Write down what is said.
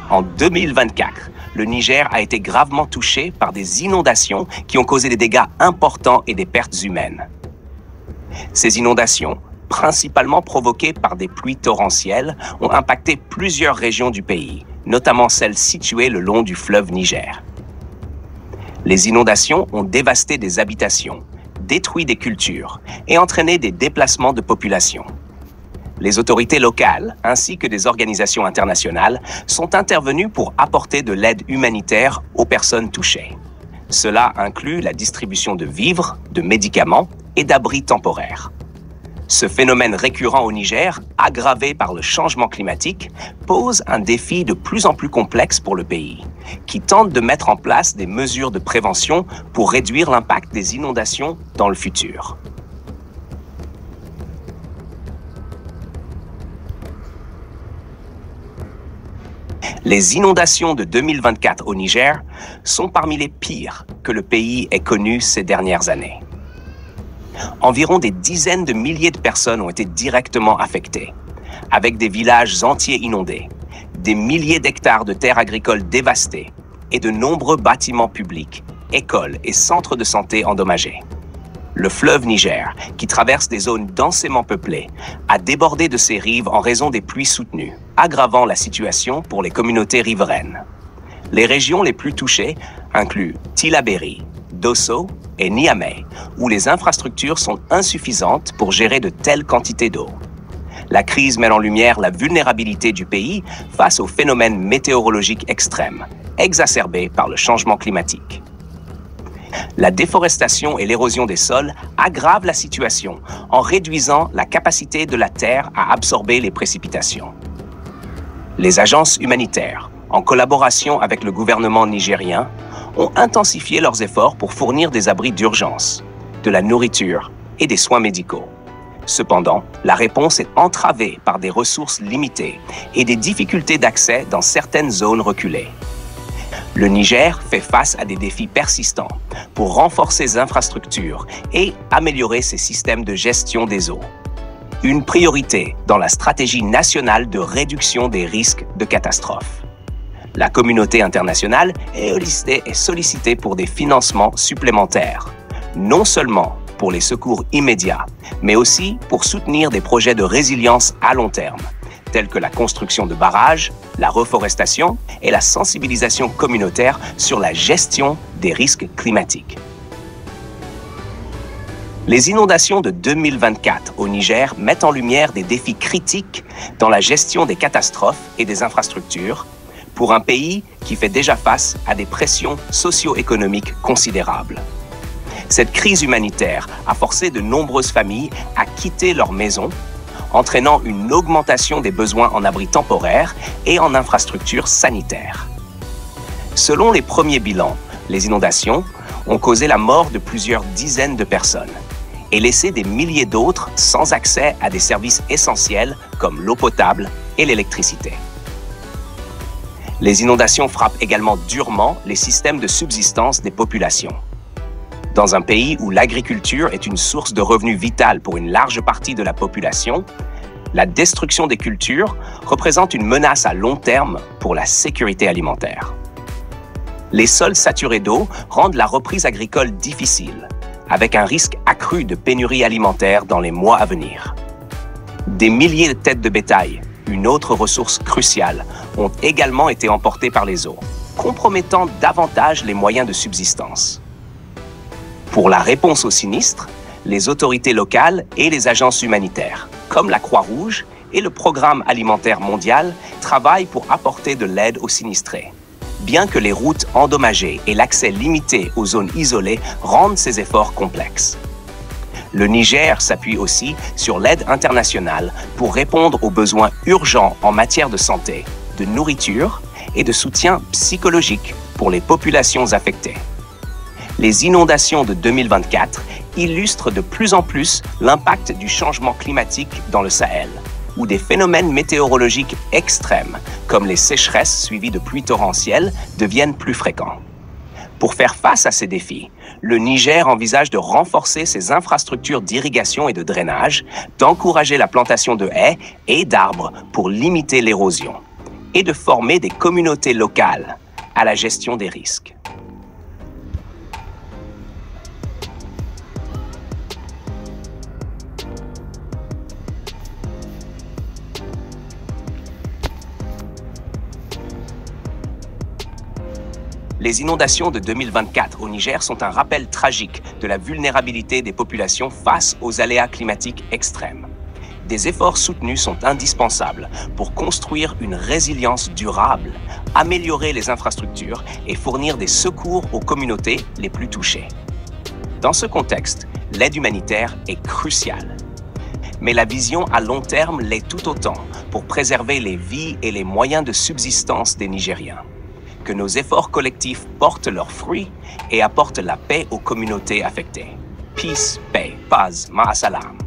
En 2024, le Niger a été gravement touché par des inondations qui ont causé des dégâts importants et des pertes humaines. Ces inondations, principalement provoquées par des pluies torrentielles, ont impacté plusieurs régions du pays, notamment celles situées le long du fleuve Niger. Les inondations ont dévasté des habitations, détruit des cultures et entraîné des déplacements de population. Les autorités locales, ainsi que des organisations internationales, sont intervenues pour apporter de l'aide humanitaire aux personnes touchées. Cela inclut la distribution de vivres, de médicaments et d'abris temporaires. Ce phénomène récurrent au Niger, aggravé par le changement climatique, pose un défi de plus en plus complexe pour le pays, qui tente de mettre en place des mesures de prévention pour réduire l'impact des inondations dans le futur. Les inondations de 2024 au Niger sont parmi les pires que le pays ait connues ces dernières années. Environ des dizaines de milliers de personnes ont été directement affectées, avec des villages entiers inondés, des milliers d'hectares de terres agricoles dévastées et de nombreux bâtiments publics, écoles et centres de santé endommagés. Le fleuve Niger, qui traverse des zones densément peuplées, a débordé de ses rives en raison des pluies soutenues, aggravant la situation pour les communautés riveraines. Les régions les plus touchées incluent Tillabéri, Dosso et Niamey, où les infrastructures sont insuffisantes pour gérer de telles quantités d'eau. La crise met en lumière la vulnérabilité du pays face aux phénomènes météorologiques extrêmes, exacerbés par le changement climatique. La déforestation et l'érosion des sols aggravent la situation en réduisant la capacité de la terre à absorber les précipitations. Les agences humanitaires, en collaboration avec le gouvernement nigérien, ont intensifié leurs efforts pour fournir des abris d'urgence, de la nourriture et des soins médicaux. Cependant, la réponse est entravée par des ressources limitées et des difficultés d'accès dans certaines zones reculées. Le Niger fait face à des défis persistants pour renforcer ses infrastructures et améliorer ses systèmes de gestion des eaux. Une priorité dans la stratégie nationale de réduction des risques de catastrophes. La communauté internationale est sollicitée pour des financements supplémentaires, non seulement pour les secours immédiats, mais aussi pour soutenir des projets de résilience à long terme, tels que la construction de barrages, la reforestation et la sensibilisation communautaire sur la gestion des risques climatiques. Les inondations de 2024 au Niger mettent en lumière des défis critiques dans la gestion des catastrophes et des infrastructures pour un pays qui fait déjà face à des pressions socio-économiques considérables. Cette crise humanitaire a forcé de nombreuses familles à quitter leur maison, entraînant une augmentation des besoins en abris temporaires et en infrastructures sanitaires. Selon les premiers bilans, les inondations ont causé la mort de plusieurs dizaines de personnes et laissé des milliers d'autres sans accès à des services essentiels comme l'eau potable et l'électricité. Les inondations frappent également durement les systèmes de subsistance des populations. Dans un pays où l'agriculture est une source de revenus vitale pour une large partie de la population, la destruction des cultures représente une menace à long terme pour la sécurité alimentaire. Les sols saturés d'eau rendent la reprise agricole difficile, avec un risque accru de pénurie alimentaire dans les mois à venir. Des milliers de têtes de bétail, une autre ressource cruciale, ont également été emportées par les eaux, compromettant davantage les moyens de subsistance. Pour la réponse aux sinistres, les autorités locales et les agences humanitaires, comme la Croix-Rouge et le Programme alimentaire mondial, travaillent pour apporter de l'aide aux sinistrés. Bien que les routes endommagées et l'accès limité aux zones isolées rendent ces efforts complexes. Le Niger s'appuie aussi sur l'aide internationale pour répondre aux besoins urgents en matière de santé, de nourriture et de soutien psychologique pour les populations affectées. Les inondations de 2024 illustrent de plus en plus l'impact du changement climatique dans le Sahel, où des phénomènes météorologiques extrêmes, comme les sécheresses suivies de pluies torrentielles, deviennent plus fréquents. Pour faire face à ces défis, le Niger envisage de renforcer ses infrastructures d'irrigation et de drainage, d'encourager la plantation de haies et d'arbres pour limiter l'érosion, et de former des communautés locales à la gestion des risques. Les inondations de 2024 au Niger sont un rappel tragique de la vulnérabilité des populations face aux aléas climatiques extrêmes. Des efforts soutenus sont indispensables pour construire une résilience durable, améliorer les infrastructures et fournir des secours aux communautés les plus touchées. Dans ce contexte, l'aide humanitaire est cruciale. Mais la vision à long terme l'est tout autant pour préserver les vies et les moyens de subsistance des Nigériens. Que nos efforts collectifs portent leurs fruits et apportent la paix aux communautés affectées. Peace, paix, paz, ma'asalam.